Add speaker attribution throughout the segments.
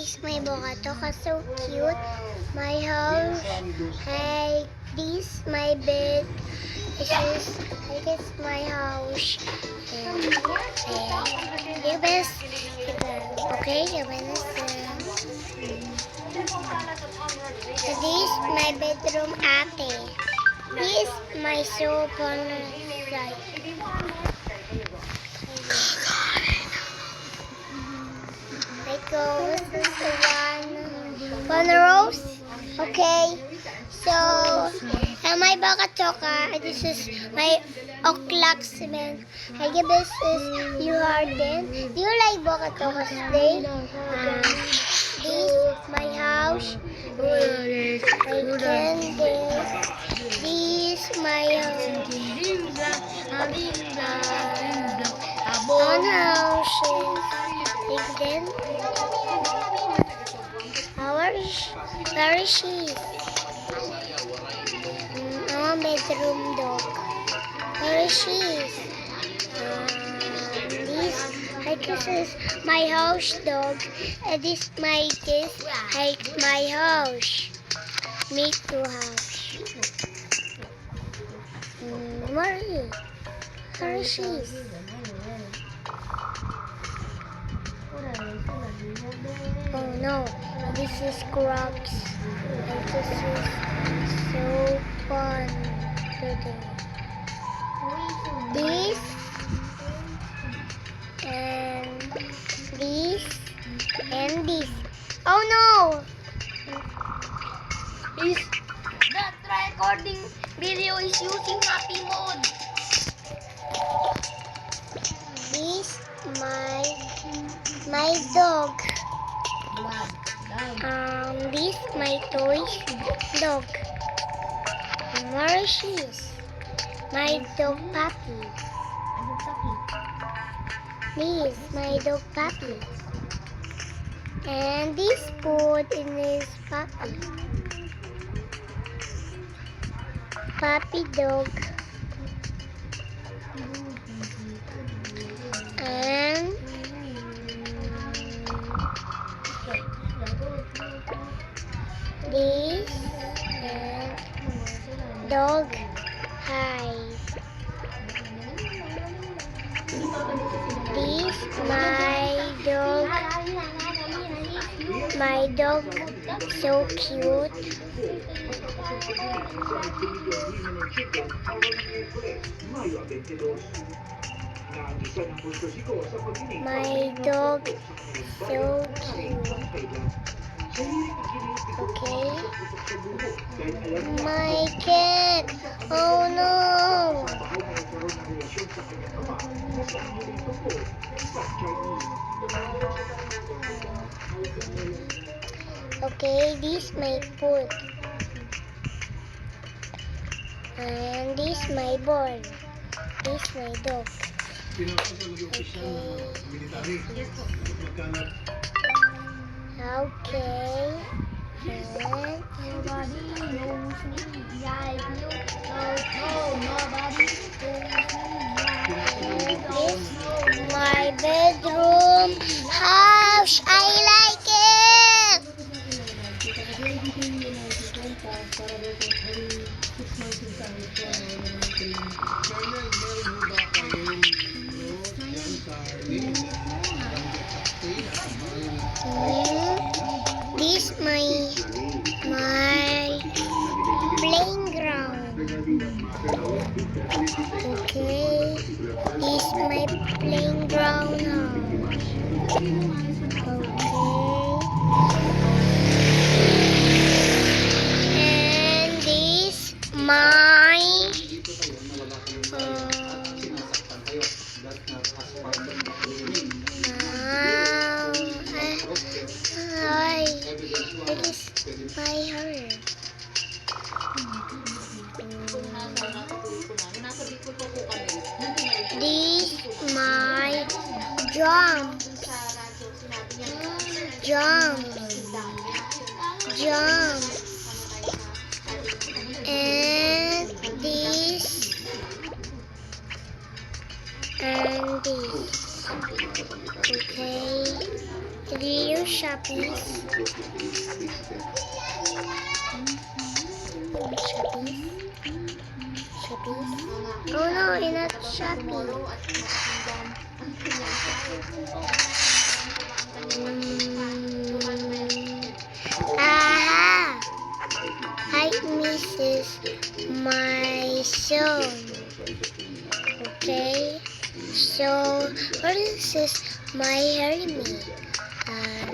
Speaker 1: is my Bokatoka, so cute. My house, hey, this my bed. This is, I guess, my house. You best, okay, you best. This my bedroom, ate. This my sofa. Let's go. This is one rose. Okay. So, my Bokatoka. This is my o'clock cement. I give this is you garden. Do you like Bokatoka today? This my house. I can this my own house. And then where is she? Our bedroom dog. Where is she? This is my house dog. And this like my house. Me too house. Where is she? Oh no, this is Crocs. And this is so fun today. This and this and this. Oh no!
Speaker 2: That recording video is using happy mode.
Speaker 1: This my dog. This my toy dog. Where is she? My dog puppy. This my dog puppy. And this food in this puppy. Puppy dog. And this and dog hi. This my dog so cute. My dog so cute. Okay. My cat. Oh no. Okay, this my food. And this my ball. This my dog. Okay. And
Speaker 2: Nobody knows me like you. Nobody
Speaker 1: this my bedroom house. I like it. This my playground. Okay, this my playground house. Okay, and this my it is my hair. This my jump. And this and this. Okay. Real Shoppies. Shoppies. Oh no, it's not Shopee. Aha! Hi, Mrs. My son. Okay. So, what is this? My Hermie. I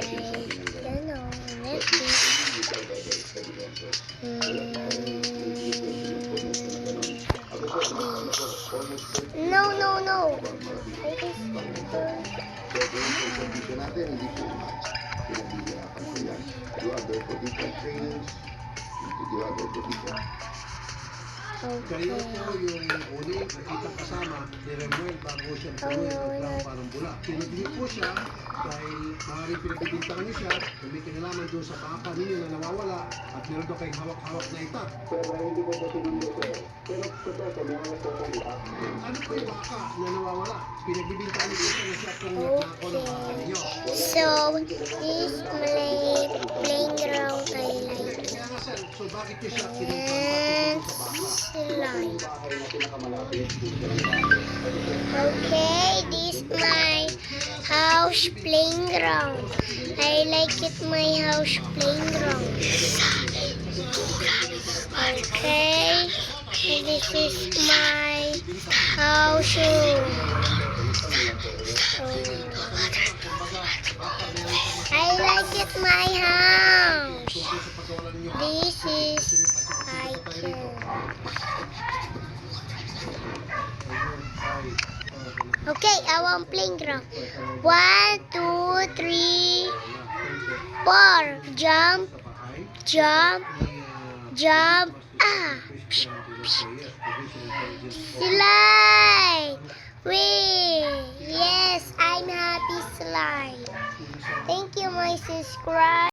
Speaker 1: don't know. Netflix. No, no, no. It is
Speaker 3: Kayo po yung uli nakitang kasama ni Remuel bago siya tuloy ng parang bula. Kinagli po siya dahil maaaring pinagbibintangan niyo siya na may kinalaman doon sa baka ninyo na nawawala at meron daw kayong hawak-hawak na itak. Ano po yung baka na nawawala? Pinagbibintangan niyo siya na siya kung nagnako ng baka ninyo.
Speaker 1: so, this playground I like.
Speaker 3: Kaya nga sir, so bakit niyo siya
Speaker 1: And
Speaker 3: kinagpapatulog sa baka?
Speaker 1: slime. Okay, this my house playground. I like it my house playground. Okay, this is my house room. I like it my house. This is I can. Okay, I want playground. 1, 2, 3, 4. Jump, jump, jump. Ah. Slide. Wait. Yes, I'm happy slide. Thank you, my subscribe.